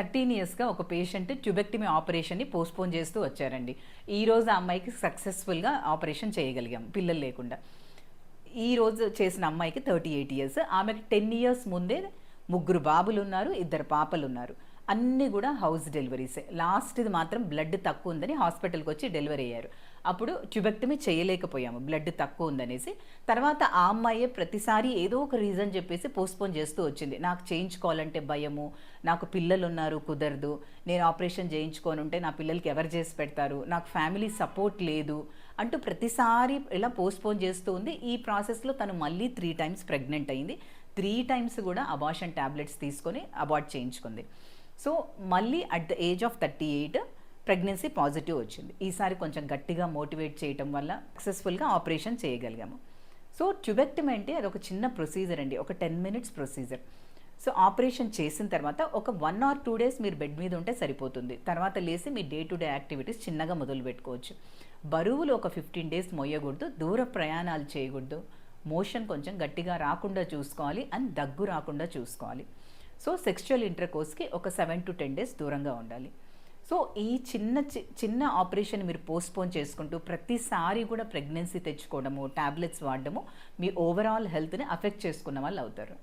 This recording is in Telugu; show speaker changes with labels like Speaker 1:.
Speaker 1: 13 ఇయర్స్‌గా ఒక పేషెంట్ ట్యూబెక్టమీ ఆపరేషన్‌ని పోస్ట్‌పోన్ చేస్తూ వచ్చారండి. ఈరోజు ఆ అమ్మాయికి సక్సెస్‌ఫుల్‌గా ఆపరేషన్ చేయగలిగాం పిల్లలు లేకుండా. ఈరోజు చేసిన అమ్మాయికి 38 ఇయర్స్. ఆమెకి 10 ఇయర్స్ ముందే ముగ్గురు బాబులున్నారు, ఇద్దరు పాపలున్నారు. అన్నీ కూడా హౌస్ డెలివరీసే. లాస్ట్‌ది మాత్రం బ్లడ్ తక్కువ ఉందని హాస్పిటల్‌కొచ్చి డెలివరీ అయ్యారు. అప్పుడు ట్యూబెక్టమీ చేయలేకపోయాము బ్లడ్ తక్కువ ఉందనేసి. తర్వాత ఆ అమ్మాయే ప్రతిసారి ఏదో ఒక రీజన్ చెప్పేసి పోస్ట్‌పోన్ చేస్తూ వచ్చింది. నాకు చేయించుకోవాలంటే భయము, నాకు పిల్లలున్నారు కుదరదు, నేను ఆపరేషన్ చేయించుకోనుంటే నా పిల్లలకి ఎవరు చేసి పెడతారు, నాకు ఫ్యామిలీ సపోర్ట్ లేదు అంటూ ప్రతిసారి ఇలా పోస్ట్‌పోన్ చేస్తూ ఉంది. ఈ ప్రాసెస్‌లో తను మళ్ళీ 3 టైమ్స్ ప్రెగ్నెంట్ అయింది. 3 టైమ్స్ కూడా అబార్షన్ టాబ్లెట్స్ తీసుకొని అబార్ట్ చేయించుకుంది. సో మళ్ళీ at the age of 38 pregnancy positive వచ్చింది. ఈసారి కొంచెం గట్టిగా మోటివేట్ చేయటం వల్ల సక్సెస్ఫుల్గా ఆపరేషన్ చేయగలిగాము. సో ట్యూబెక్టమీ అంటే అదొక చిన్న ప్రొసీజర్ అండి. ఒక 10 మినిట్స్ ప్రొసీజర్. సో ఆపరేషన్ చేసిన తర్వాత ఒక 1 ఆర్ 2 డేస్ మీరు బెడ్ మీద ఉంటే సరిపోతుంది. తర్వాత లేసి మీ డే టు డే యాక్టివిటీస్ చిన్నగా మొదలు పెట్టుకోవచ్చు. బరువులు ఒక 15 డేస్ మోయకూడదు, దూర ప్రయాణాలు చేయకూడదు, మోషన్ కొంచెం గట్టిగా రాకుండా చూసుకోవాలి అండ్ దగ్గు రాకుండా చూసుకోవాలి. సో సెక్చువల్ ఇంటర్కోర్స్కి ఒక 7 to 10 డేస్ దూరంగా ఉండాలి. సో ఈ చిన్న ఆపరేషన్ మీరు పోస్ట్‌పోన్ చేసుకుంటూ ప్రతిసారి కూడా ప్రెగ్నెన్సీ తెచ్చుకోవడము, టాబ్లెట్స్ వాడడము మీ ఓవరాల్ హెల్త్‌ని అఫెక్ట్ చేసుకున్న వాళ్ళు అవుతారు.